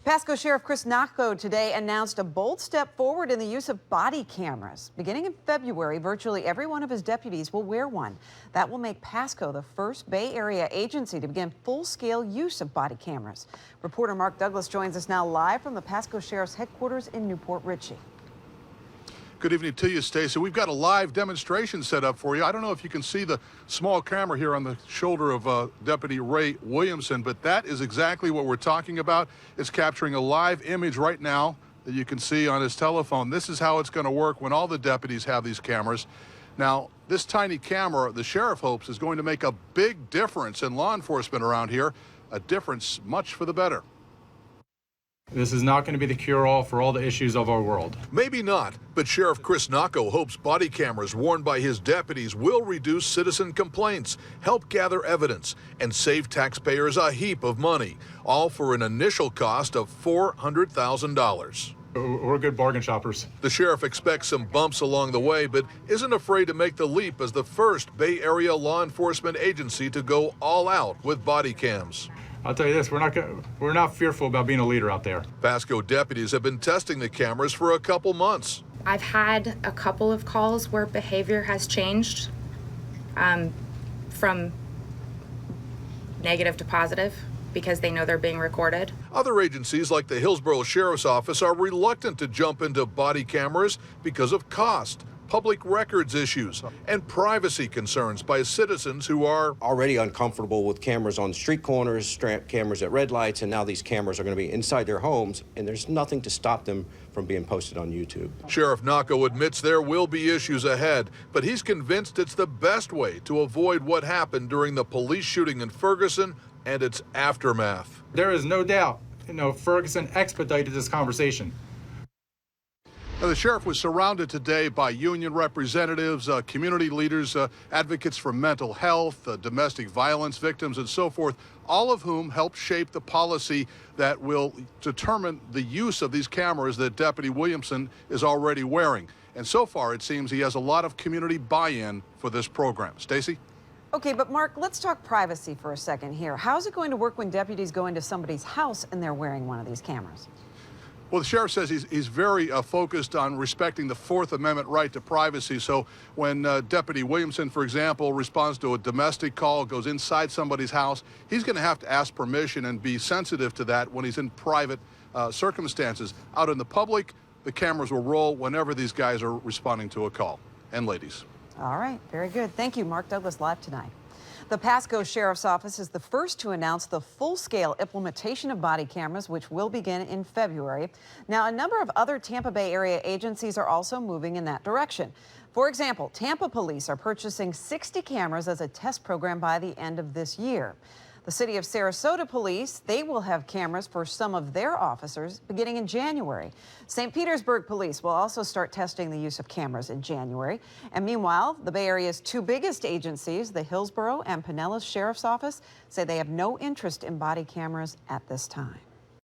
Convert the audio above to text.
Pasco Sheriff Chris Nacco today announced a bold step forward in the use of body cameras. Beginning in February, virtually every one of his deputies will wear one. That will make Pasco the first Bay Area agency to begin full-scale use of body cameras. Reporter Mark Douglas joins us now live from the Pasco Sheriff's headquarters in Newport Richey. Good evening to you, Stacey. We've got a live demonstration set up for you. I don't know if you can see the small camera here on the shoulder of Deputy Ray Williamson, but that is exactly what we're talking about. It's capturing a live image right now that you can see on his telephone. This is how it's going to work when all the deputies have these cameras. Now, this tiny camera, the sheriff hopes, is going to make a big difference in law enforcement around here, a difference much for the better. This is not going to be the cure-all for all the issues of our world. Maybe not, but Sheriff Chris Nacco hopes body cameras worn by his deputies will reduce citizen complaints, help gather evidence, and save taxpayers a heap of money, all for an initial cost of $400,000. We're good bargain shoppers. The sheriff expects some bumps along the way, but isn't afraid to make the leap as the first Bay Area law enforcement agency to go all out with body cams. I'll tell you this, we're not fearful about being a leader out there. Pasco deputies have been testing the cameras for a couple months. I've had a couple of calls where behavior has changed from negative to positive because they know they're being recorded. Other agencies like the Hillsborough Sheriff's Office are reluctant to jump into body cameras because of cost, public records issues, and privacy concerns by citizens who are already uncomfortable with cameras on street corners, cameras at red lights, and now these cameras are going to be inside their homes, and there's nothing to stop them from being posted on YouTube. Sheriff Nacco admits there will be issues ahead, but he's convinced it's the best way to avoid what happened during the police shooting in Ferguson and its aftermath. There is no doubt, Ferguson expedited this conversation. Now, the sheriff was surrounded today by union representatives, community leaders, advocates for mental health, domestic violence victims, and so forth, all of whom helped shape the policy that will determine the use of these cameras that Deputy Williamson is already wearing. And so far, it seems he has a lot of community buy-in for this program. Stacey? Okay, but Mark, let's talk privacy for a second here. How's it going to work when deputies go into somebody's house and they're wearing one of these cameras? Well, the sheriff says he's very focused on respecting the Fourth Amendment right to privacy. So when Deputy Williamson, for example, responds to a domestic call, goes inside somebody's house, he's going to have to ask permission and be sensitive to that when he's in private circumstances. Out in the public, the cameras will roll whenever these guys are responding to a call. And ladies. All right, very good. Thank you, Mark Douglas, live tonight. The Pasco Sheriff's Office is the first to announce the full-scale implementation of body cameras, which will begin in February. Now, a number of other Tampa Bay area agencies are also moving in that direction. For example, Tampa Police are purchasing 60 cameras as a test program by the end of this year. The city of Sarasota Police, they will have cameras for some of their officers beginning in January. St. Petersburg Police will also start testing the use of cameras in January. And meanwhile, the Bay Area's two biggest agencies, the Hillsborough and Pinellas Sheriff's Office, say they have no interest in body cameras at this time.